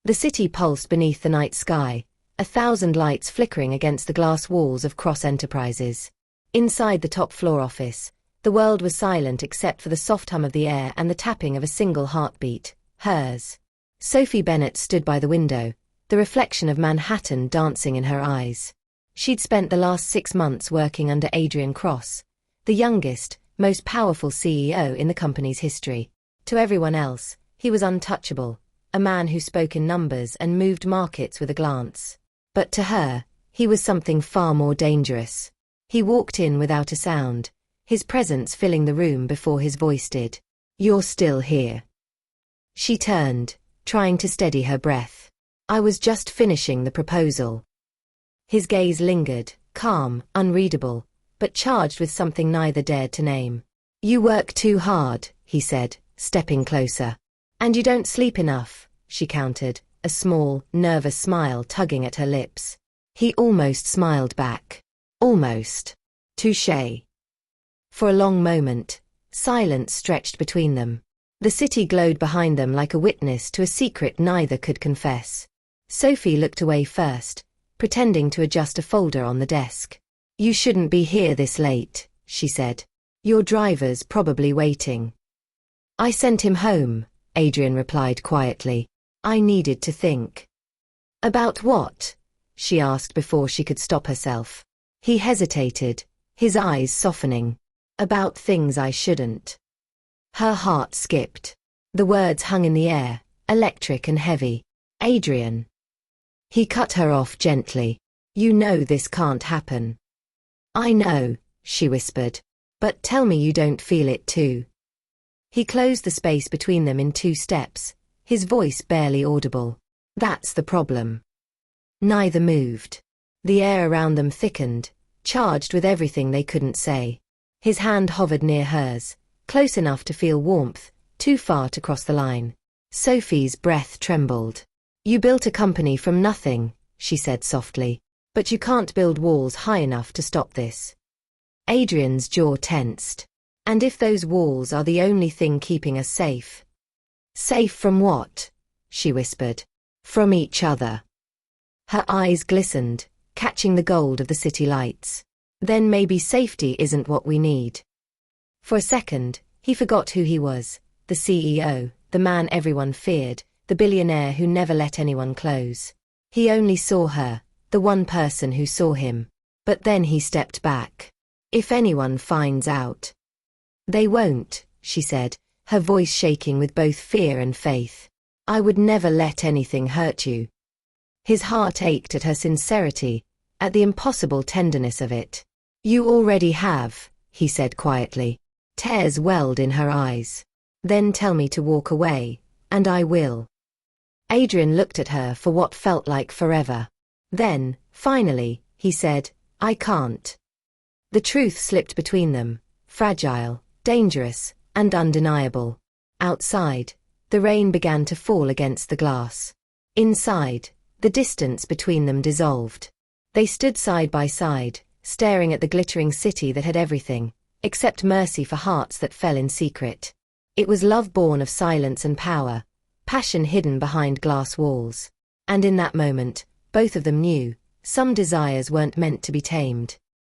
The city pulsed beneath the night sky, 1,000 lights flickering against the glass walls of Cross Enterprises. Inside the top-floor office, the world was silent except for the soft hum of the air and the tapping of a single heartbeat, hers. Sophie Bennett stood by the window, the reflection of Manhattan dancing in her eyes. She'd spent the last 6 months working under Adrian Cross, the youngest, most powerful CEO in the company's history. To everyone else, he was untouchable, a man who spoke in numbers and moved markets with a glance. But to her, he was something far more dangerous. He walked in without a sound, his presence filling the room before his voice did. "You're still here." She turned, trying to steady her breath. "I was just finishing the proposal." His gaze lingered, calm, unreadable, but charged with something neither dared to name. "You work too hard," he said, stepping closer. "And you don't sleep enough," she countered, a small, nervous smile tugging at her lips. He almost smiled back. Almost. Touché. For a long moment, silence stretched between them. The city glowed behind them like a witness to a secret neither could confess. Sophie looked away first, pretending to adjust a folder on the desk. "You shouldn't be here this late," she said. "Your driver's probably waiting." "I sent him home," Adrian replied quietly. "I needed to think." "About what?" she asked before she could stop herself. He hesitated, his eyes softening. "About things I shouldn't." Her heart skipped. The words hung in the air, electric and heavy. "Adrian." He cut her off gently. "You know this can't happen." "I know," she whispered. "But tell me you don't feel it too." He closed the space between them in 2 steps, his voice barely audible. "That's the problem." Neither moved. The air around them thickened, charged with everything they couldn't say. His hand hovered near hers, close enough to feel warmth, too far to cross the line. Sophie's breath trembled. "You built a company from nothing," she said softly, "but you can't build walls high enough to stop this." Adrian's jaw tensed. "And if those walls are the only thing keeping us safe?" "Safe from what?" she whispered. "From each other." Her eyes glistened, catching the gold of the city lights. "Then maybe safety isn't what we need." For a second, he forgot who he was, the CEO, the man everyone feared, the billionaire who never let anyone close. He only saw her, the one person who saw him. But then he stepped back. "If anyone finds out." "They won't," she said, her voice shaking with both fear and faith. "I would never let anything hurt you." His heart ached at her sincerity, at the impossible tenderness of it. "You already have," he said quietly. Tears welled in her eyes. "Then tell me to walk away, and I will." Adrian looked at her for what felt like forever. Then, finally, he said, "I can't." The truth slipped between them, fragile, dangerous, and undeniable. Outside, the rain began to fall against the glass. Inside, the distance between them dissolved. They stood side by side, staring at the glittering city that had everything, except mercy for hearts that fell in secret. It was love born of silence and power, passion hidden behind glass walls. And in that moment, both of them knew, some desires weren't meant to be tamed.